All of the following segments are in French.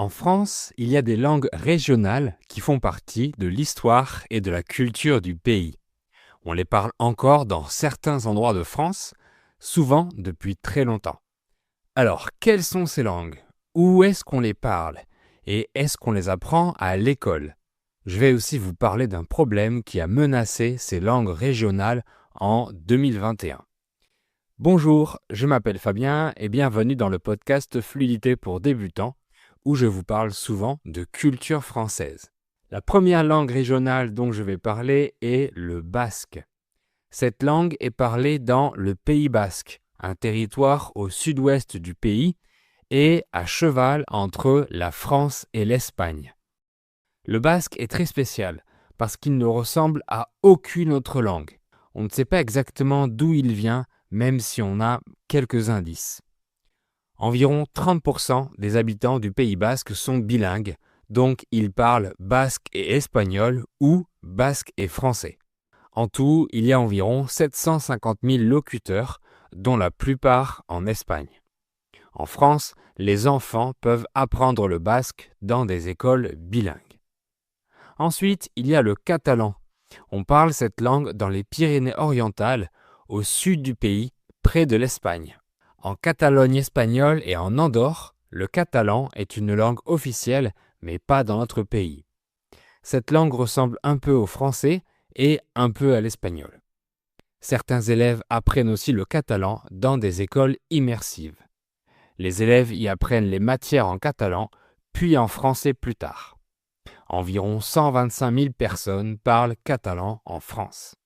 En France, il y a des langues régionales qui font partie de l'histoire et de la culture du pays. On les parle encore dans certains endroits de France, souvent depuis très longtemps. Alors, quelles sont ces langues? Où est-ce qu'on les parle? Et est-ce qu'on les apprend à l'école? Je vais aussi vous parler d'un problème qui a menacé ces langues régionales en 2021. Bonjour, je m'appelle Fabien et bienvenue dans le podcast Fluidité pour débutants, où je vous parle souvent de culture française. La première langue régionale dont je vais parler est le basque. Cette langue est parlée dans le Pays basque, un territoire au sud-ouest du pays et à cheval entre la France et l'Espagne. Le basque est très spécial parce qu'il ne ressemble à aucune autre langue. On ne sait pas exactement d'où il vient, même si on a quelques indices. Environ 30% des habitants du Pays basque sont bilingues, donc ils parlent basque et espagnol ou basque et français. En tout, il y a environ 750 000 locuteurs, dont la plupart en Espagne. En France, les enfants peuvent apprendre le basque dans des écoles bilingues. Ensuite, il y a le catalan. On parle cette langue dans les Pyrénées-Orientales, au sud du pays, près de l'Espagne. En Catalogne espagnole et en Andorre, le catalan est une langue officielle, mais pas dans notre pays. Cette langue ressemble un peu au français et un peu à l'espagnol. Certains élèves apprennent aussi le catalan dans des écoles immersives. Les élèves y apprennent les matières en catalan, puis en français plus tard. Environ 125 000 personnes parlent catalan en France.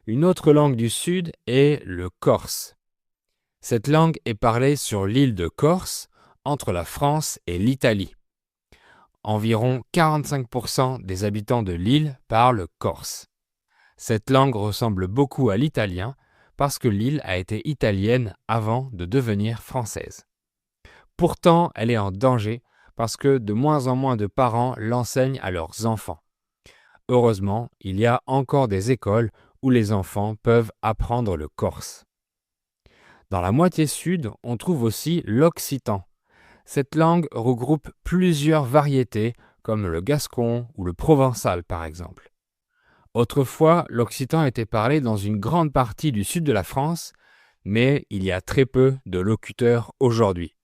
Une autre langue du Sud est le corse. Cette langue est parlée sur l'île de Corse, entre la France et l'Italie. Environ 45% des habitants de l'île parlent corse. Cette langue ressemble beaucoup à l'italien parce que l'île a été italienne avant de devenir française. Pourtant, elle est en danger parce que de moins en moins de parents l'enseignent à leurs enfants. Heureusement, il y a encore des écoles où les enfants peuvent apprendre le corse. Dans la moitié sud, on trouve aussi l'occitan. Cette langue regroupe plusieurs variétés comme le gascon ou le provençal par exemple. Autrefois, l'occitan était parlé dans une grande partie du sud de la France, mais il y a très peu de locuteurs aujourd'hui.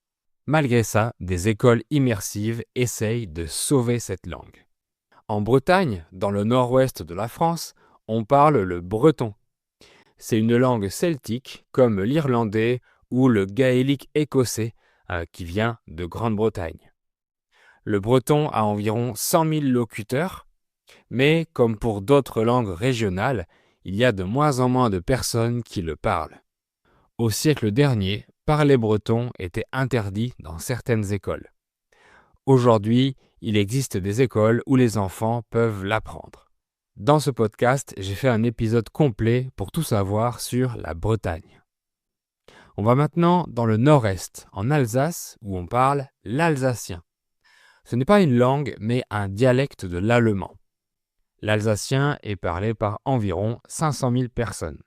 Malgré ça, des écoles immersives essayent de sauver cette langue. En Bretagne, dans le nord-ouest de la France, on parle le breton. C'est une langue celtique comme l'irlandais ou le gaélique écossais qui vient de Grande-Bretagne. Le breton a environ 100 000 locuteurs, mais comme pour d'autres langues régionales, il y a de moins en moins de personnes qui le parlent. Au siècle dernier, parler breton était interdit dans certaines écoles. Aujourd'hui, il existe des écoles où les enfants peuvent l'apprendre. Dans ce podcast, j'ai fait un épisode complet pour tout savoir sur la Bretagne. On va maintenant dans le nord-est, en Alsace, où on parle l'alsacien. Ce n'est pas une langue, mais un dialecte de l'allemand. L'alsacien est parlé par environ 500 000 personnes.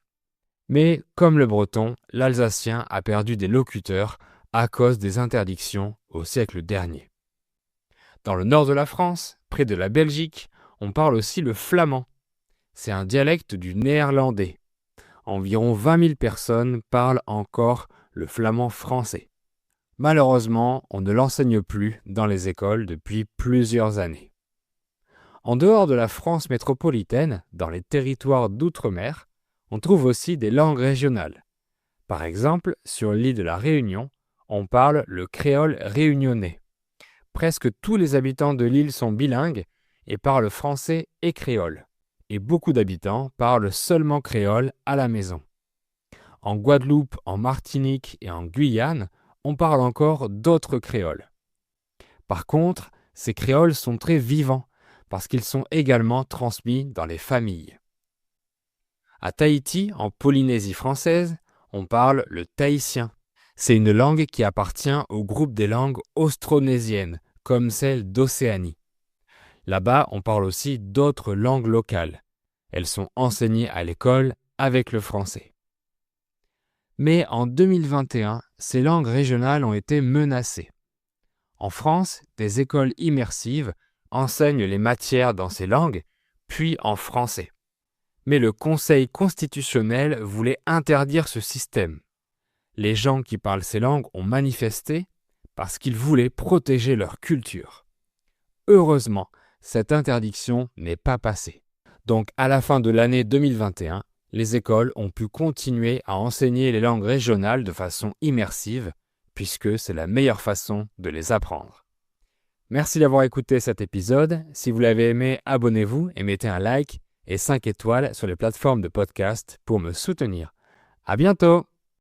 Mais comme le breton, l'alsacien a perdu des locuteurs à cause des interdictions au siècle dernier. Dans le nord de la France, près de la Belgique, on parle aussi le flamand. C'est un dialecte du néerlandais. Environ 20 000 personnes parlent encore le flamand français. Malheureusement, on ne l'enseigne plus dans les écoles depuis plusieurs années. En dehors de la France métropolitaine, dans les territoires d'outre-mer, on trouve aussi des langues régionales. Par exemple, sur l'île de la Réunion, on parle le créole réunionnais. Presque tous les habitants de l'île sont bilingues et parlent français et créole. Et beaucoup d'habitants parlent seulement créole à la maison. En Guadeloupe, en Martinique et en Guyane, on parle encore d'autres créoles. Par contre, ces créoles sont très vivants parce qu'ils sont également transmis dans les familles. À Tahiti, en Polynésie française, on parle le tahitien. C'est une langue qui appartient au groupe des langues austronésiennes, comme celle d'Océanie. Là-bas, on parle aussi d'autres langues locales. Elles sont enseignées à l'école avec le français. Mais en 2021, ces langues régionales ont été menacées. En France, des écoles immersives enseignent les matières dans ces langues, puis en français. Mais le Conseil constitutionnel voulait interdire ce système. Les gens qui parlent ces langues ont manifesté parce qu'ils voulaient protéger leur culture. Heureusement, cette interdiction n'est pas passée. Donc, à la fin de l'année 2021, les écoles ont pu continuer à enseigner les langues régionales de façon immersive, puisque c'est la meilleure façon de les apprendre. Merci d'avoir écouté cet épisode. Si vous l'avez aimé, abonnez-vous et mettez un like et 5 étoiles sur les plateformes de podcast pour me soutenir. À bientôt!